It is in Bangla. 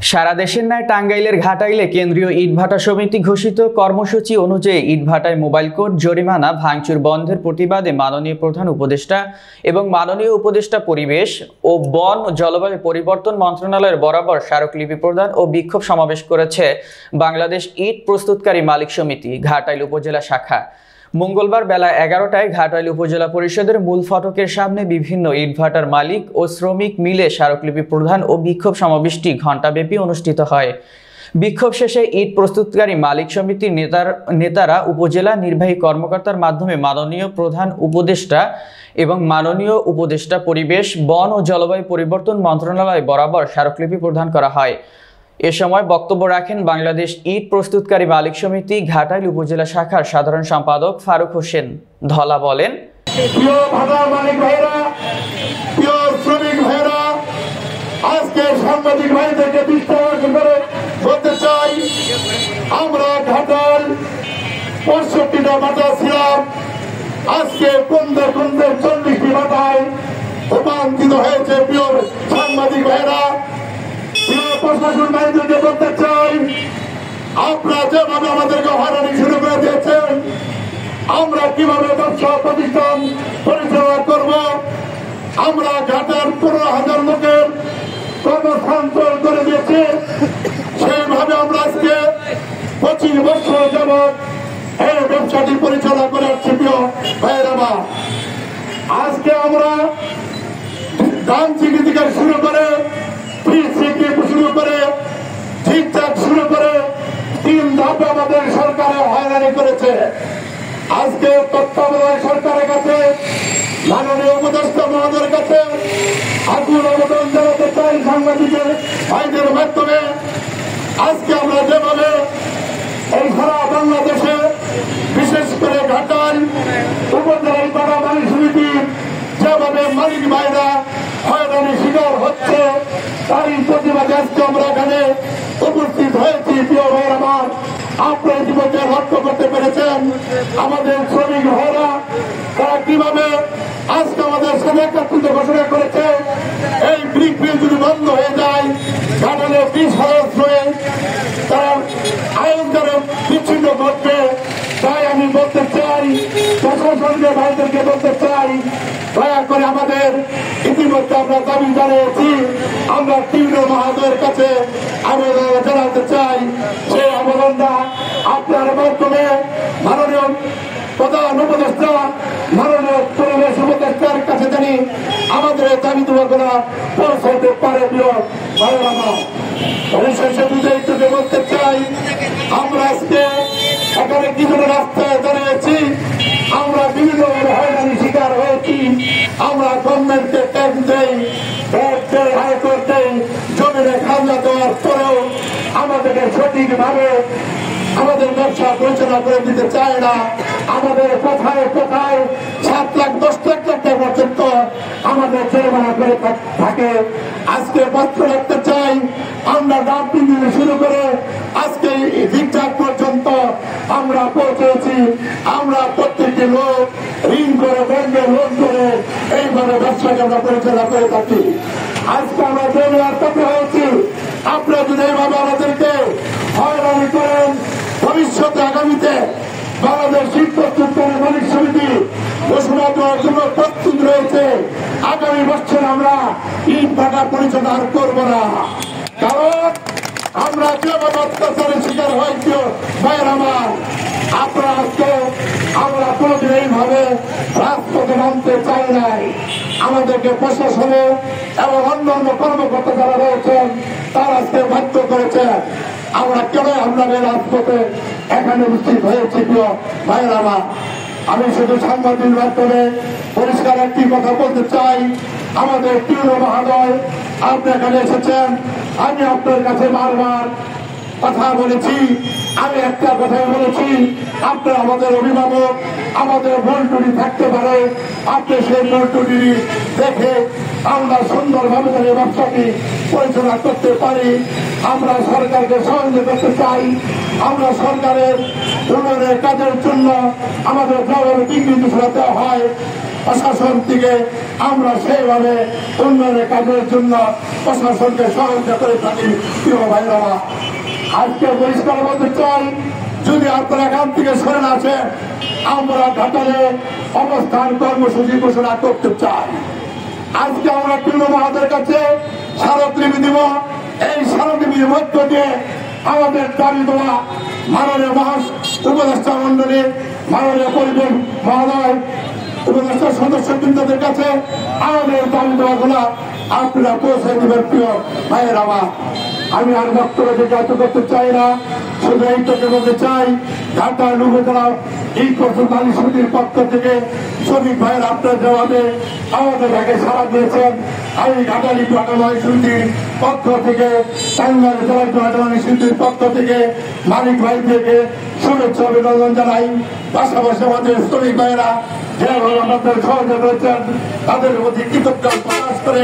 সারা দেশের ন্যায় টাঙ্গাইলের ঘাটাইলে কেন্দ্রীয় ইটভাটা সমিতি ঘোষিত কর্মসূচি অনুযায়ী ইটভাটায় মোবাইল কোড জরিমানা ভাঙচুর বন্ধের প্রতিবাদে মাননীয় প্রধান উপদেষ্টা এবং মাননীয় উপদেষ্টা পরিবেশ ও বন ও জলবায়ু পরিবর্তন মন্ত্রণালয়ের বরাবর স্মারকলিপি প্রদান ও বিক্ষোভ সমাবেশ করেছে বাংলাদেশ ইট প্রস্তুতকারী মালিক সমিতি ঘাটাইল উপজেলা শাখা। মঙ্গলবার বেলা 11টায় ঘাটাইল উপজেলা পরিষদের মূল ফটকের সামনে বিভিন্ন ইটভাটার মালিক ও শ্রমিক মিলে স্মারকলিপি প্রদান ও বিক্ষোভ সমাবেশটি ঘণ্টাব্যাপী অনুষ্ঠিত হয়। বিক্ষোভ শেষে ইট প্রস্তুতকারী মালিক সমিতির নেতারা উপজেলা নির্বাহী কর্মকর্তার মাধ্যমে মাননীয় প্রধান উপদেষ্টা এবং মাননীয় উপদেষ্টা পরিবেশ বন ও জলবায়ু পরিবর্তন মন্ত্রণালয় বরাবর স্মারকলিপি প্রদান করা হয়। এ সময় বক্তব্য রাখেন বাংলাদেশ ইট প্রস্তুতকারী মালিক সমিতি ঘাটাইল উপজেলা শাখার সাধারণ সম্পাদক ফারুক হোসেন ধলা বলেন, প্রিয় ভাটা মালিক ভাইরা, প্রিয় শ্রমিক ভাইরা, আজকে সাংবাদিক ভাইদেরকে বিশ্বাস করে বলতে চাই, আমরা ঘাটাল ৬৫টা ভাটা ছিলাম, আজকে কুন্দে ৪০টি ভাটায় রূপান্তরিত হয়েছে। প্রিয় সাংবাদিক ভাইরা, প্রিয় প্রশাসন ভাইদেরকে বলতে চাই, আপনারা যেভাবে আমাদেরকে হয়রানি শুরু করে দিয়েছেন, আমরা কিভাবে ব্যবসা প্রতিষ্ঠান পরিচালনা করব, আমরা ঘাটের ১৫,০০০ লোকের কর্মস্থানান্তর করে দিয়েছি, সেইভাবে আমরা আজকে ২৫ বছর যাবৎ এই ব্যবসাটি পরিচালনা করে আসছি। প্রিয় ভাইয়েরা, আজকে আমরা ধান চিকি থেকে শুরু করে শুরু করে ঠিকঠাক শুরু করে ৩ ধাপে আমাদের সরকারে হয়রানি করেছে। আজকে তত্ত্বাবধায়ক সরকারের কাছে, মাননীয় উপদেষ্টা মহোদয়ের কাছে আকুল আবেদন জানাতে চাই সাংবাদিকের ভাইদের মাধ্যমে। আজকে আমরা যেভাবে এই সারা বাংলাদেশে, বিশেষ করে ঘাটাল উপজেলায় পাড়া মালিক সমিতি যেভাবে মালিক ভাইরা হয়রানি শিকার হচ্ছে, তারই প্রতিবাদে আজকে আমরা এখানে উপস্থিত হয়েছি। প্রিয় ভাইয়ের আমার, আপনারা ইতিমধ্যে লক্ষ্য করতে পেরেছেন আমাদের শ্রমিক ভাইরা তারা কিভাবে আজকে আমাদের সাথে একাত্রিত ঘোষণা করেছে। এই ব্রিক মিল যদি বন্ধ হয়ে যায়, ঘাটালে ২০,০০০ শ্রমিক তারা আইন দ্বারা বিচ্ছিন্ন ঘটবে। তাই আমি বলতে চাই, প্রশাসনকে ভাইদেরকে বলতে চাই, দয়া করে আমাদের ইতিমধ্যে আমরা দাবি জানিয়েছি, আমরা তীব্র মহোদয়ের কাছে আবেদন জানাতে চাই। সেই আবেদনটা আপনার মাধ্যমে মাননীয় প্রধান উপদেষ্টা, মাননীয় পরিবেশ উপদেষ্টার কাছে জানি আমাদের দাবি দুর্ঘটনা পৌঁছাতে পারে। প্রিয় ভাইয়েরা, পরিশেষে বিজয়ীকে বলতে চাই, আমরা আজকে এখানে কিছু রাস্তায় দাঁড়িয়েছি, আমরা বিভিন্নভাবে হয়রানি শিকার হয়েছি। আমরা গভর্নমেন্টকে ট্যাক্স দেই, হাইকোর্ট দেই, জমিনে খাজনা দেওয়ার পরেও আমাদেরকে সঠিকভাবে আমাদের ব্যবসা পরিচালনা করে দিতে চায় না। আমাদের কোথায় কোথায় ৭ লাখ ১০ লাখ টাকা পর্যন্ত আমাদের জরিমানা করে থাকে। আজকে পত্র রাখতে চাই, আমরা ডাম্পিং থেকে শুরু করে আজকে ঠিকঠাক পর্যন্ত আমরা পৌঁছেছি। আমরা প্রত্যেকটি লোক ঋণ করে, ব্যাংকে লোন করে এইভাবে ব্যবসাকে আমরা পরিচালনা করে থাকি। আজকে আমরা জরিমানার পথে হয়েছি। আপনারা যদি এইভাবে আমাদেরকে হয়রানি করেন, ভবিষ্যতে আগামীতে বাংলাদেশ ইট প্রস্তুতকারী মালিক সমিতি ঘোষণা দেওয়ার জন্য প্রস্তুত রয়েছে। আগামী বছর আমরা ইট ভাটা পরিচালনা করবো না, কারণ আমরা যেভাবে অত্যাচারের শিকার হয়েছি ভাইয়ের আমার, আপনারা আজকে আমরা কোনোদিন এইভাবে রাজপথে নামতে চাই নাই। আমাদেরকে প্রশাসনে এবং অন্যান্য কর্মকর্তা যারা রয়েছেন তারা আজকে বাধ্য করেছেন। আমরা কেন আমরা রাজপথে এখানে উপস্থিত হয়েছি। প্রিয় ভাইয়ের আমার, আমি শুধু সাংবাদিক মাধ্যমে পরিষ্কার একটি কথা বলতে চাই, আমাদের তীব্র মহোদয় আপনি এখানে এসেছেন, আমি আপনার কাছে বারবার কথা বলেছি, আমি একটা কথাই বলেছি, আপনার আমাদের অভিভাবক, আমাদের ভুল ত্রুটি থাকতে পারে, আপনি সেই ভুল ত্রুটি দেখে আমরা সুন্দরভাবে তাদের ব্যবসাটি পরিচালনা করতে পারি। আমরা সরকারকে সহযোগিতা করতে চাই। আমরা সরকারের উন্নয়নের কাজের জন্য আমাদের জবাবে বিঘ্নিত দেওয়া হয়, প্রশাসন থেকে আমরা সেইভাবে উন্নয়নের কাজের জন্য প্রশাসনকে সহযোগিতা করে থাকি। প্রিয় ভাইরা, আজকে পরিষ্কার বলতে চাই, যদি আপনারা এখান থেকে সরে না আসেন, আমরা ঘাটালে অবস্থান কর্মসূচি ঘোষণা করতে চাই। আজকে আমরা পূর্ণ মহাদের কাছে স্মারকলিপি দিব। এই স্মারকলিপির মধ্য দিয়ে আমাদের দাবি দেওয়া মাননীয় উপদেষ্টা মন্ডলী, মাননীয় পরিবেশ মহোদয়, উপদেষ্টা সদস্যবৃন্দদের কাছে আমাদের দাবি দেওয়াগুলো আপনারা পৌঁছে দিবেন। প্রিয় ভাইয়ের আমার, আমি আর বক্তব্য জিজ্ঞাসা করতে চাই না, শুধু এইটাকে বলতে চাই, ঢাকা উপজেলা এই প্রশাসন সমিতির পক্ষ থেকে শ্রমিক ভাইয়ের আপনার জবাবে আমাদের আগে সাড়া দিয়েছেন। আমি ঘাটালি প্রাণবায়ু সমিতির পক্ষ থেকে, টাঙ্গাইল জেলা প্রাণবায়ু সমিতির পক্ষ থেকে মালিক ভাই থেকে শুভেচ্ছা অভিনন্দন জানাই। পাশাপাশি আমাদের শ্রমিক ভাইয়েরা যেভাবে আমাদের সহযোগিতা করেছেন তাদের প্রতি কৃতজ্ঞতা প্রকাশ করে